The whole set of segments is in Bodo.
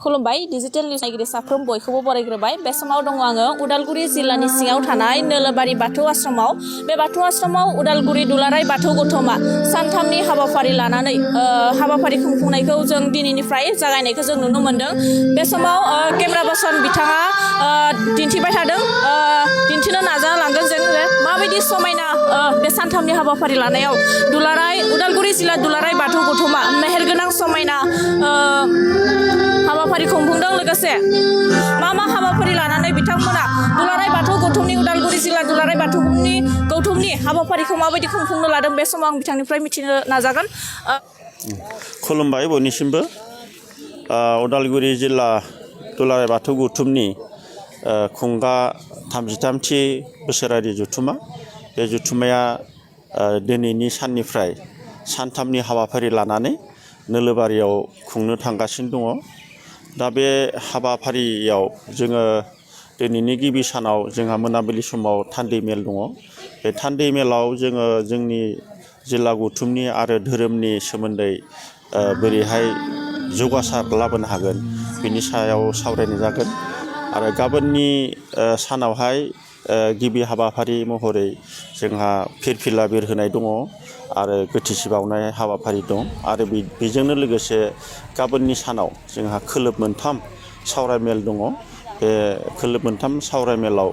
खुलुमबाय डिजिटेल निउस नायगिरि साफ्रोम बयखौबो बरायग्रोबाय बे समाव दङ आङो उदालगुरि जिल्लानि सिङाव थानाय नोलोबारि बाथौ आश्रमाव बे बाथौ आश्रमाव उदालगुरि दुलाराय बाथौ गौथुमा सानथामनि हाबाफारि लानानै हाबाफारि खुंफुंनायखौ जों दिनैनिफ्राय जागायनायखौ जों नुनो मोन्दों बे समाव केमेरा पारसन बिथाङा दिन्थिबाय थादों दिन्थिनो नाजालांदों जों माबायदि समायना बे सानथामनि हाबाफारि लानायाव दुलाराय उदालगुरि जिल्ला दुलाराय बाथौ गौथुमा मेहेरगोनां समायना हाबाफारि खुंफुंदों लोगोसे मा हाबाफारि लानानै बिथांमोना दुलाराय बाथौ गौथुमनि उदालगुरि जिल्ला दुलाराय बाथौ गौथुमनि हाबाफारिखौ माबायदि खुंफुंनो लादों बे समाव आं बिथांनिफ्राय मिथिनो नाजागोन। खुलुमबाय बयनिसिमबो उदालगुरि जिल्ला दुलाराय बाथौ गौथुमनि खुंगा 33थि बोसोरारि जथुमा बे जथुमाया दिनैनि साननिफ्राय सानथामनि हाबाफारि लानानै नोलोबारियाव खुंनो थांगासिनो दङ। दा बे हाबाफारियाव जोङो दिनैनि गिबि सानाव जोंहा मोनाबिलि समाव थान्दै मेल दङ। बे थान्दै मेलाव जोङो जोंनि जिल्ला गौथुमनि आरो धोरोमनि सोमोन्दै बोरैहाय जौगासार लाबोनो हागोन बिनि सायाव सावरायनाय जागोन आरो गाबोननि सानावहाय गिबि हाबाफारि महरै जोंहा फिरफिला बिरहोनाय दङ आरो गोथैसि बावनाय हाबाफारि दं आरो बेजोंनो लोगोसे गाबोननि सानाव जोंहा खोलोब मोनथाम सावरायमेल दङ। बे खोलोब मोनथाम सावरायमेलाव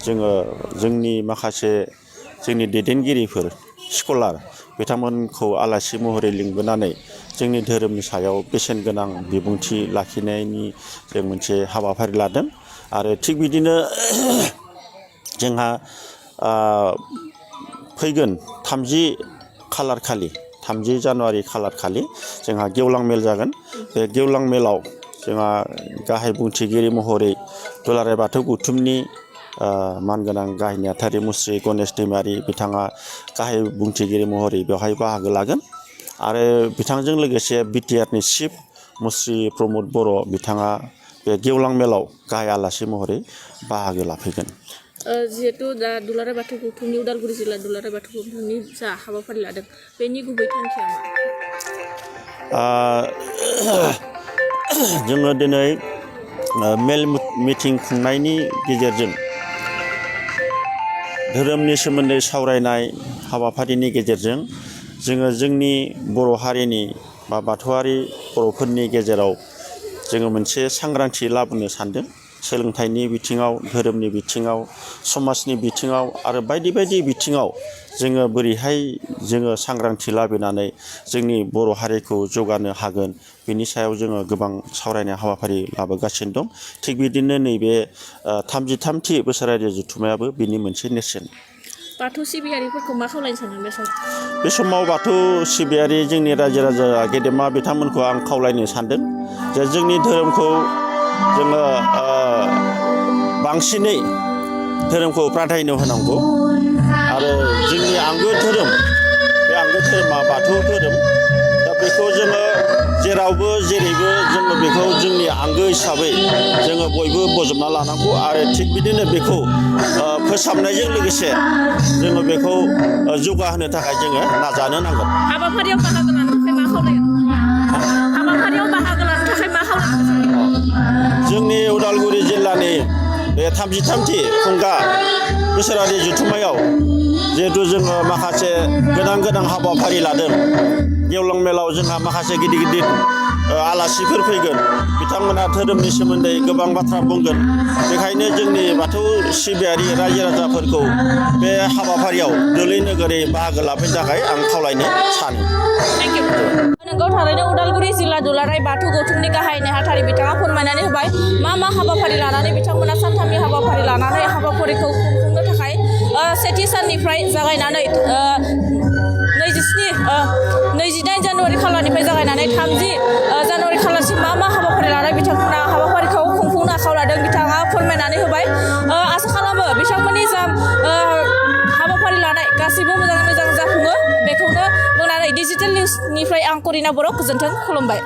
जोङो जोंनि माखासे जोंनि दैदेनगिरिफोर स्कलार बिथांमोनखौ आलासि महरै लिंबोनानै जोंनि धोरोमनि सायाव बेसेन गोनां बिबुंथि लाखिनायनि जों मोनसे हाबाफारि लादों आरो थिग बिदिनो जोंहा फैगोन 30 जानुवारि खालार खालि जोंहा गेवलां मेल जागोन। बे गेवलां मेलाव जोंहा गाहाय बुंथिगिरि महरै दुलाराय बाथौ गौथुमनि मानगोनां गाहाय नेहाथारि मुस्रि गणेश दैमारि बिथाङा गाहाय बुंथिगिरि महरै बेवहाय बाहागो लागोन आरो बिथांजों लोगोसे बिटिआरनि चिफ मुस्रि प्रमद बर' बिथाङा बे गेवलां मेलाव गाहाय आलासि महरै बाहागो लाफैगोन। जिहेतु दा दुलाराय बाथौ गौथुमनि उदालगुरि जिल्ला दुलाराय बाथौ गौथुमनि जा हाबाफारि लादों बेनि गुबै थांखिया मा? जोङो दिनै मेल मिटिं खुंनायनि गेजेरजों धोरोमनि सोमोन्दै सावरायनाय हाबाफारिनि गेजेरजों जोङो जोंनि बर' हारिनि बा बाथौआरि बर'फोरनि गेजेराव जोङो मोनसे सांग्रांथि लाबोनो सानदों। सोलोंथाइनि बिथिङाव धोरोमनि बिथिङाव समाजनि बिथिङाव आरो बायदि बायदि बिथिङाव जोङो बोरैहाय जोङो सांग्रांथि लाबोनानै जोंनि बर' हारिखौ जौगानो हागोन बिनि सायाव जोङो गोबां सावरायनाय हाबाफारि लाबोगासिनो दं। थिग बिदिनो नैबे 33थि बोसोरारि जथुमायाबो बिनि मोनसे नेरसोन। बाथौ सिबियारिफोरखौ मा खावलायनो सानो बे समाव बाथौ सिबियारि जोंनि रायजो राजा गेदेमा बिथांमोनखौ आं खावलायनो सानदों जे जोंनि धोरोमखौ जोङो बांसिनै धोरोमखौ प्राधान्य होनांगौ आरो जोंनि आंगो धोरोम बे आंगो धोरोमा बाथौ धोरोम दा बेखौ जोङो जेरावबो जेरैबो जोङो बेखौ जोंनि आंगो हिसाबै जोङो बयबो बजबना लानांगौ आरो थिग बिदिनो बेखौ फोसाबनायजों लोगोसे जोङो बेखौ जौगाहोनो थाखाय जोङो नाजानो नांगोन। हाबाफारियाव बाहागो लानो थाखाय मा खावलायो? जोंनि उदालगुरि जिल्लानि बे 33थि खुंगा बोसोरारि जथुमायाव जिहेथु जोङो माखासे गोनां हाबाफारि लादों। गेवलां मेलाव जोंहा माखासे गिदिर आलासिफोर फैगोन बिथांमोना धोरोमनि सोमोन्दै गोबां बाथ्रा बुंगोन बेखायनो जोंनि बाथौ सिबियारि रायजो राजाफोरखौ बे हाबाफारियाव दोलै नोगोरै बाहागो लाफैनो थाखाय आं खावलायनो सानो। नोंगौ थारैनो उदालगुरि जिल्ला दुलाराय बाथौ गौथुमनि गाहाय नेहाथारि बिथाङा फोरमायनानै होबाय मा हाबाफारि लानानै बिथांमोना सानथामनि हाबाफारि लानानै हाबाफारिखौ खुंफुंनो थाखाय सेथि साननिफ्राय जागायनानै 29 जानुवारि खालारनिफ्राय जागायनानै 30 जानुवारि खालारसिम मा हाबाफारि लानानै बिथांमोना हाबाफारिखौ खुंफुंनो आखायाव लादों बिथाङा फोरमायनानै होबाय। आसा खालामो बिथांमोननि जा हाबाफारि लानाय गासैबो मोजां जाफुङो बेखौनो बुंनानै डिजिटेल निउसनिफ्राय आं करिना बर' गोजोन्थों खुलुमबाय।